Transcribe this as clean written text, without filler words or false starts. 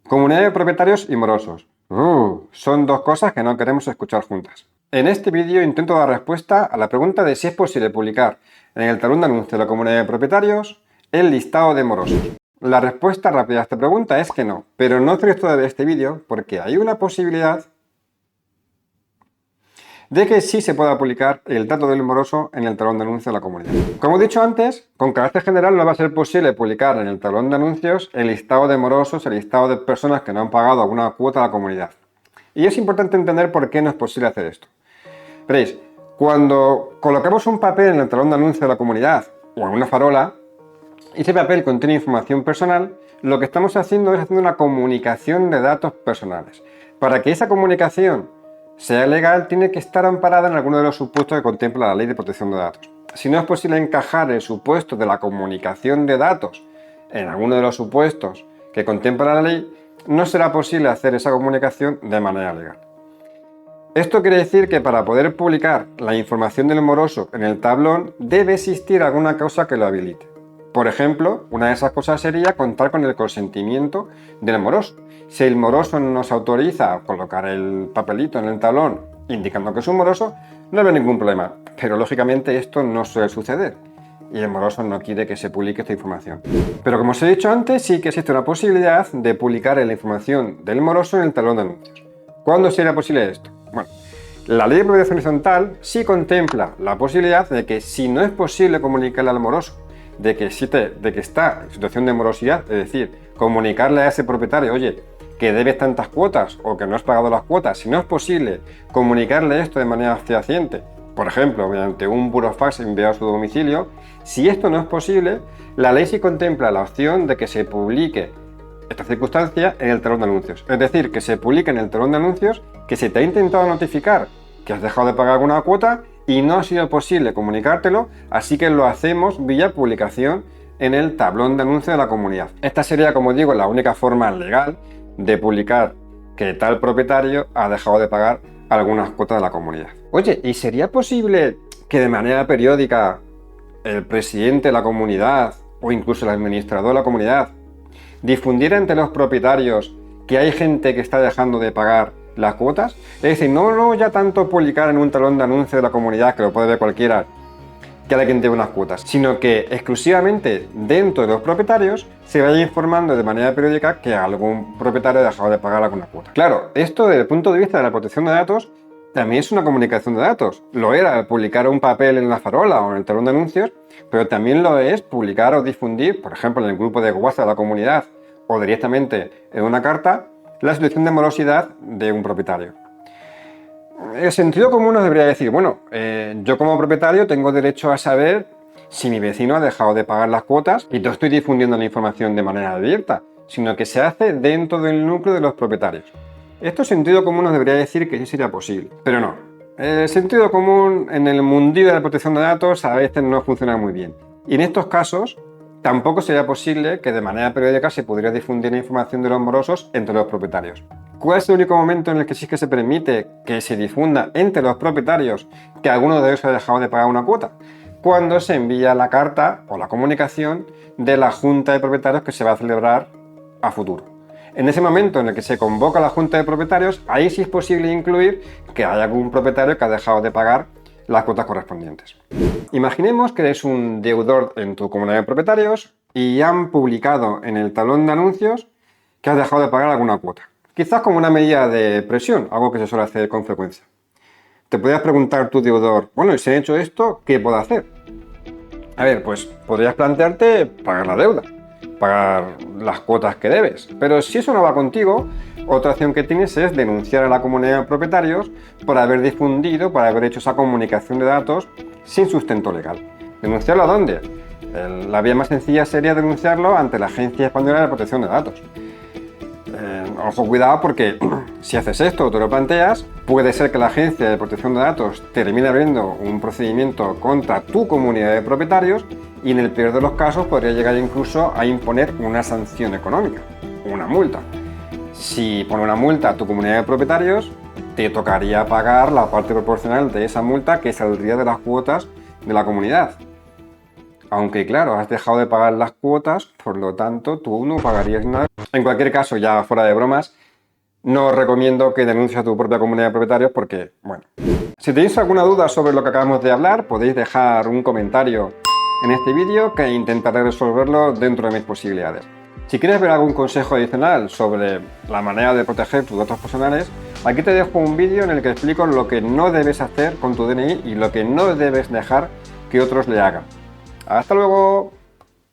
Comunidad de propietarios y morosos. Son dos cosas que no queremos escuchar juntas. En este vídeo intento dar respuesta a la pregunta de si es posible publicar en el talón de anuncio de la comunidad de propietarios el listado de morosos. La respuesta rápida a esta pregunta es que no, pero no tienes todavía este vídeo porque hay una posibilidad de que sí se pueda publicar el dato del moroso en el talón de anuncios de la comunidad. Como he dicho antes, con carácter general no va a ser posible publicar en el talón de anuncios el listado de morosos, el listado de personas que no han pagado alguna cuota a la comunidad. Y es importante entender por qué no es posible hacer esto. Veréis, cuando colocamos un papel en el talón de anuncios de la comunidad o en una farola, y ese papel contiene información personal, lo que estamos haciendo es haciendo una comunicación de datos personales. Para que esa comunicación sea legal, tiene que estar amparada en alguno de los supuestos que contempla la Ley de Protección de Datos. Si no es posible encajar el supuesto de la comunicación de datos en alguno de los supuestos que contempla la ley, no será posible hacer esa comunicación de manera legal. Esto quiere decir que para poder publicar la información del moroso en el tablón debe existir alguna causa que lo habilite. Por ejemplo, una de esas cosas sería contar con el consentimiento del moroso. Si el moroso nos autoriza a colocar el papelito en el tablón indicando que es un moroso, no hay ningún problema. Pero lógicamente esto no suele suceder y el moroso no quiere que se publique esta información. Pero como os he dicho antes, sí que existe una posibilidad de publicar la información del moroso en el talón de anuncios. ¿Cuándo sería posible esto? Bueno, la Ley de Propiedad Horizontal sí contempla la posibilidad de que si no es posible comunicarle al moroso de que está en situación de morosidad, es decir, comunicarle a ese propietario, oye, que debes tantas cuotas o que no has pagado las cuotas, si no es posible comunicarle esto de manera fehaciente, por ejemplo, mediante un burofax enviado a su domicilio, si esto no es posible, la ley sí contempla la opción de que se publique esta circunstancia en el talón de anuncios. Es decir, que se publique en el talón de anuncios que se te ha intentado notificar que has dejado de pagar alguna cuota y no ha sido posible comunicártelo, así que lo hacemos vía publicación en el tablón de anuncios de la comunidad. Esta sería, como digo, la única forma legal de publicar que tal propietario ha dejado de pagar algunas cuotas de la comunidad. Oye, ¿y sería posible que de manera periódica el presidente de la comunidad o incluso el administrador de la comunidad difundiera entre los propietarios que hay gente que está dejando de pagar las cuotas? Es decir, no ya tanto publicar en un talón de anuncios de la comunidad, que lo puede ver cualquiera, que alguien debe unas cuotas, sino que exclusivamente dentro de los propietarios se vaya informando de manera periódica que algún propietario ha dejado de pagar alguna cuota. Claro, esto desde el punto de vista de la protección de datos también es una comunicación de datos. Lo era publicar un papel en la farola o en el talón de anuncios, pero también lo es publicar o difundir, por ejemplo, en el grupo de WhatsApp de la comunidad o directamente en una carta, la situación de morosidad de un propietario. El sentido común nos debería decir, bueno, yo como propietario tengo derecho a saber si mi vecino ha dejado de pagar las cuotas y no estoy difundiendo la información de manera abierta, sino que se hace dentro del núcleo de los propietarios. Esto sentido común nos debería decir que sí sería posible, pero no. El sentido común en el mundillo de la protección de datos a veces no funciona muy bien. Y en estos casos tampoco sería posible que de manera periódica se pudiera difundir la información de los morosos entre los propietarios. ¿Cuál es el único momento en el que sí que se permite que se difunda entre los propietarios que alguno de ellos ha dejado de pagar una cuota? Cuando se envía la carta o la comunicación de la Junta de Propietarios que se va a celebrar a futuro. En ese momento en el que se convoca la Junta de Propietarios, ahí sí es posible incluir que hay algún propietario que ha dejado de pagar las cuotas correspondientes. Imaginemos que eres un deudor en tu comunidad de propietarios y han publicado en el talón de anuncios que has dejado de pagar alguna cuota. Quizás como una medida de presión, algo que se suele hacer con frecuencia. Te podrías preguntar tu deudor, bueno, y si he hecho esto, ¿qué puedo hacer? A ver, pues podrías plantearte pagar la deuda, pagar las cuotas que debes. Pero si eso no va contigo, otra opción que tienes es denunciar a la comunidad de propietarios por haber difundido, por haber hecho esa comunicación de datos sin sustento legal. ¿Denunciarlo a dónde? La vía más sencilla sería denunciarlo ante la Agencia Española de Protección de Datos. Ojo, cuidado, porque si haces esto o te lo planteas, puede ser que la Agencia de Protección de Datos termine abriendo un procedimiento contra tu comunidad de propietarios y en el peor de los casos podría llegar incluso a imponer una sanción económica, una multa. Si pone una multa a tu comunidad de propietarios, te tocaría pagar la parte proporcional de esa multa que saldría de las cuotas de la comunidad. Aunque claro, has dejado de pagar las cuotas, por lo tanto tú no pagarías nada. En cualquier caso, ya fuera de bromas, no os recomiendo que denuncies a tu propia comunidad de propietarios porque, bueno. Si tenéis alguna duda sobre lo que acabamos de hablar, podéis dejar un comentario en este vídeo que intentaré resolverlo dentro de mis posibilidades. Si quieres ver algún consejo adicional sobre la manera de proteger tus datos personales, aquí te dejo un vídeo en el que explico lo que no debes hacer con tu DNI y lo que no debes dejar que otros le hagan. ¡Hasta luego!